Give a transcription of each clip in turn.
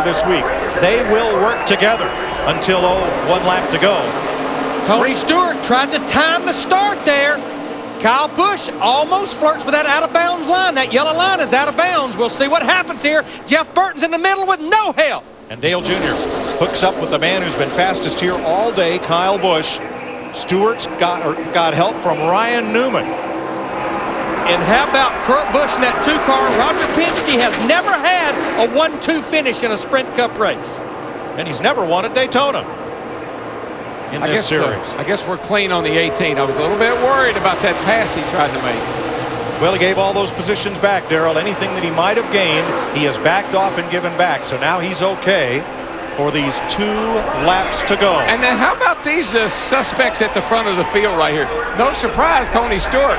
this week. They will work together until, 1 lap to go. Tony Stewart tried to time the start there. Kyle Busch almost flirts with that out-of-bounds line. That yellow line is out of bounds. We'll see what happens here. Jeff Burton's in the middle with no help. And Dale Jr. hooks up with the man who's been fastest here all day, Kyle Busch. Stewart's got help from Ryan Newman. And how about Kurt Busch in that 2-car? Roger Penske has never had a 1-2 finish in a Sprint Cup race. And he's never won at Daytona in this series. I guess we're clean on the 18. I was a little bit worried about that pass he tried to make. Well, he gave all those positions back, Darrell. Anything that he might have gained, he has backed off and given back. So now he's okay for these 2 laps to go. And then how about these suspects at the front of the field right here? No surprise, Tony Stewart.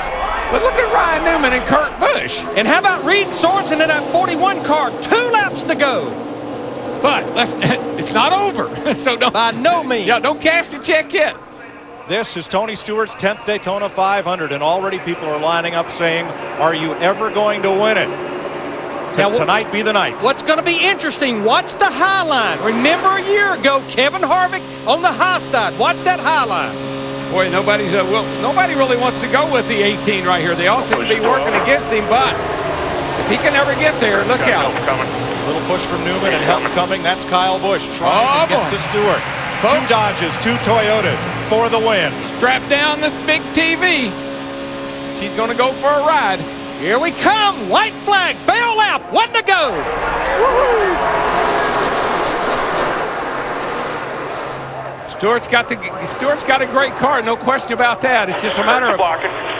But look at Ryan Newman and Kurt Busch. And how about Reed Sorensen in that 41 car? 2 laps to go. But it's not over. So don't, by no means. Yeah, don't cash the check yet. This is Tony Stewart's 10th Daytona 500, and already people are lining up saying, are you ever going to win it? Can tonight be the night? What's going to be interesting, watch the high line. Remember a year ago, Kevin Harvick on the high side. Watch that high line. Boy, nobody really wants to go with the 18 right here. They all seem to be working against him, but if he can ever get there, look out. Little push from Newman and help coming. That's Kyle Busch trying to get to Stewart. Folks, 2 Dodges, 2 Toyotas for the win. Strap down this big TV. She's going to go for a ride. Here we come. White flag. Bail out. 1 to go. Woohoo! Stewart's got a great car. No question about that. It's just a matter of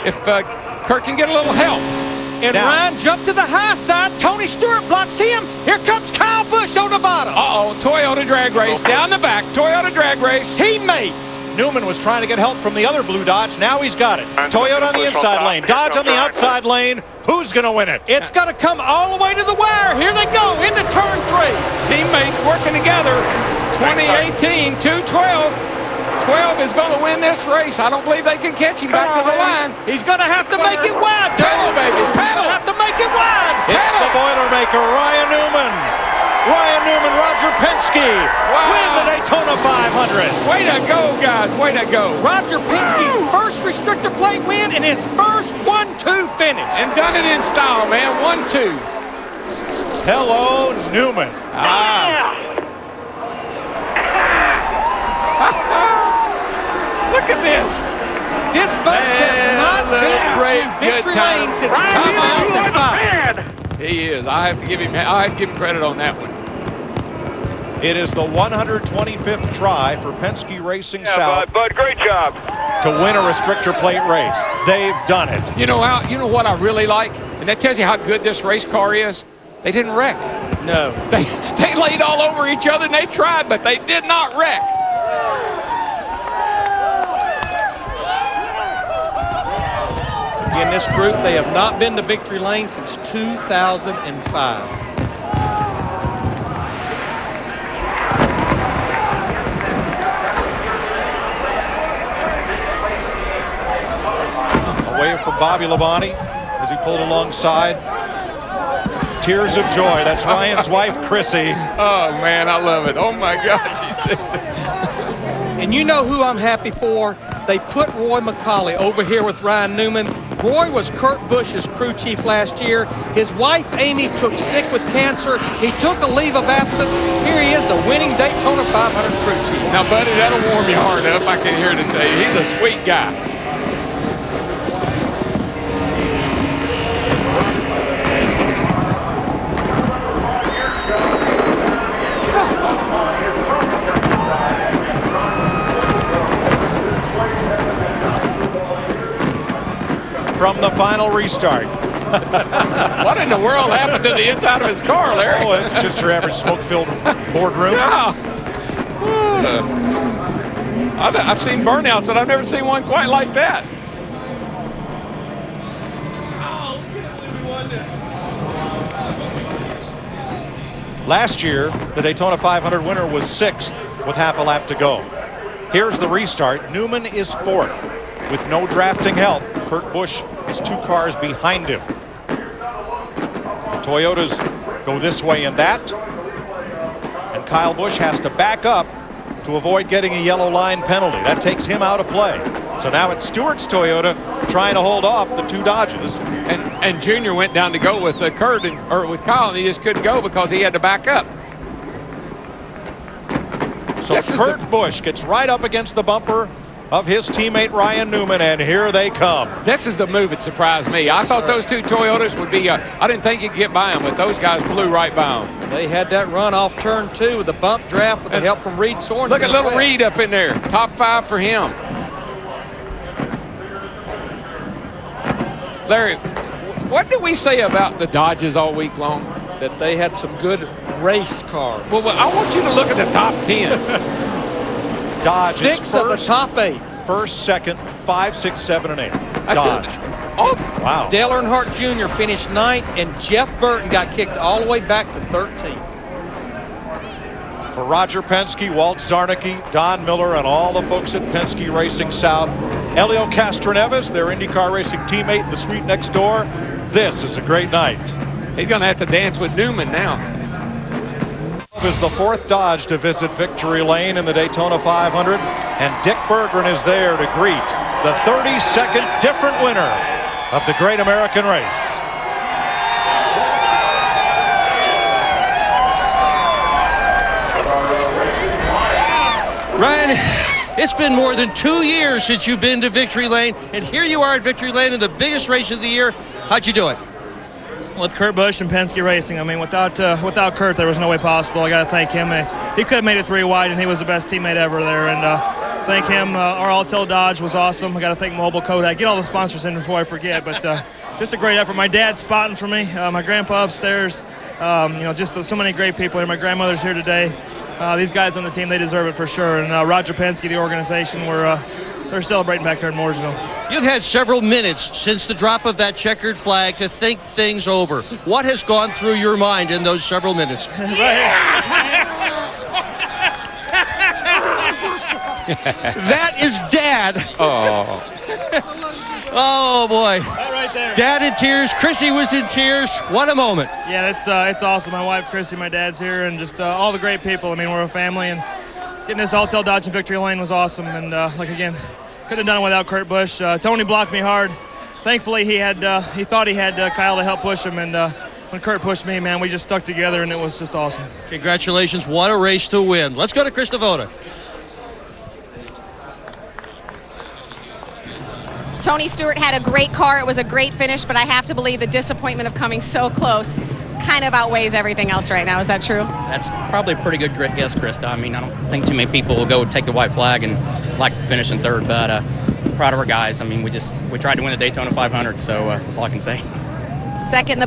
if Kurt can get a little help. And now, Ryan jumped to the high side. Tony Stewart blocks him. Here comes Kyle Busch on the bottom. Uh-oh, Toyota drag race down the back. Toyota drag race. Teammates. Newman was trying to get help from the other blue Dodge. Now he's got it. Toyota on the inside lane. Dodge on the outside lane. Who's going to win it? It's going to come all the way to the wire. Here they go into turn 3. Teammates working together. 2018, 212. 12 is going to win this race. I don't believe they can catch him back to the line. He's going to have to make it wide. Pedal, baby, pedal. Have to make it wide. It's the Boilermaker, Ryan Newman. Ryan Newman, Roger Penske win the Daytona 500. Way to go, guys. Way to go. Roger Penske's first restrictor plate win and his first 1-2 finish. And done it in style, man. 1-2. Hello, Newman. Look at this. This bunch has not been to victory lane since 2005. He is. I have to give him credit on that one. It is the 125th try for Penske Racing South. Bud, great job. To win a restrictor plate race. They've done it. You know what I really like? And that tells you how good this race car is. They didn't wreck. No. They laid all over each other and they tried, but they did not wreck. In this group, they have not been to victory lane since 2005. Away from Bobby Labonte as he pulled alongside. Tears of joy. That's Ryan's wife, Chrissy. Oh, man, I love it. Oh, my gosh. And you know who I'm happy for? They put Roy McCauley over here with Ryan Newman. Roy was Kurt Busch's crew chief last year. His wife, Amy, took sick with cancer. He took a leave of absence. Here he is, the winning Daytona 500 crew chief. Now, buddy, that'll warm your heart up. I can hear it tell you. He's a sweet guy. From the final restart. What in the world happened to the inside of his car, Larry? Oh, it's just your average smoke-filled boardroom. Yeah. I've seen burnouts, but I've never seen one quite like that. Last year, the Daytona 500 winner was 6th with half a lap to go. Here's the restart. Newman is 4th with no drafting help. Kurt Busch is 2 cars behind him. The Toyotas go this way and that. Kyle Busch has to back up to avoid getting a yellow line penalty. That takes him out of play. So now it's Stewart's Toyota trying to hold off the two Dodges. And Junior went down to go with Kurt or with Kyle, and he just couldn't go because he had to back up. So Kurt Busch gets right up against the bumper of his teammate Ryan Newman, and here they come. This is the move that surprised me. I thought those two Toyotas would be, I didn't think you could get by them, but those guys blew right by them. They had that run off turn 2 with the bump draft with the help from Reed Sorensen. Look at little Reed up in there. Top 5 for him. Larry, what did we say about the Dodges all week long? That they had some good race cars. Well, I want you to look at the top 10. Dodge 6 of the top 8. First, second, 5, 6, 7, and 8. That's Dodge. Oh, wow. Dale Earnhardt Jr. finished 9th, and Jeff Burton got kicked all the way back to 13th. For Roger Penske, Walt Zarnicki, Don Miller, and all the folks at Penske Racing South, Helio Castroneves, their IndyCar racing teammate in the suite next door, this is a great night. he's going to have to dance with Newman now. Is the 4th Dodge to visit victory lane in the Daytona 500, and Dick Berggren is there to greet the 32nd different winner of the Great American Race. Ryan, it's been more than 2 years since you've been to victory lane, and here you are at victory lane in the biggest race of the year. How'd you do it? With Kurt Busch and Penske Racing. I mean, without Kurt, there was no way possible. I got to thank him. He could have made it 3 wide, and he was the best teammate ever there. And thank him. Our Altel Dodge was awesome. I got to thank Mobile Kodak. Get all the sponsors in before I forget. But just a great effort. My dad's spotting for me. My grandpa upstairs. Just so many great people here. My grandmother's here today. These guys on the team, they deserve it for sure. And Roger Penske, the organization, they're celebrating back here in Mooresville. You've had several minutes since the drop of that checkered flag to think things over. What has gone through your mind in those several minutes? That is Dad. Oh. Oh, boy. Right there. Dad in tears. Chrissy was in tears. What a moment. Yeah, it's awesome. My wife, Chrissy, my dad's here, and just all the great people. I mean, we're a family, and getting this Altel Dodge in victory lane was awesome. And, again, couldn't have done it without Kurt Busch. Tony blocked me hard. Thankfully, he thought he had Kyle to help push him, and when Kurt pushed me, man, we just stuck together, and it was just awesome. Congratulations. What a race to win. Let's go to Chris Devoda. Tony Stewart had a great car. It was a great finish, but I have to believe the disappointment of coming so close kind of outweighs everything else right now. Is that true? That's probably a pretty good guess, Krista. I mean, I don't think too many people will go take the white flag and like finishing 3rd, but proud of our guys. I mean, we tried to win the Daytona 500, so that's all I can say. Second, the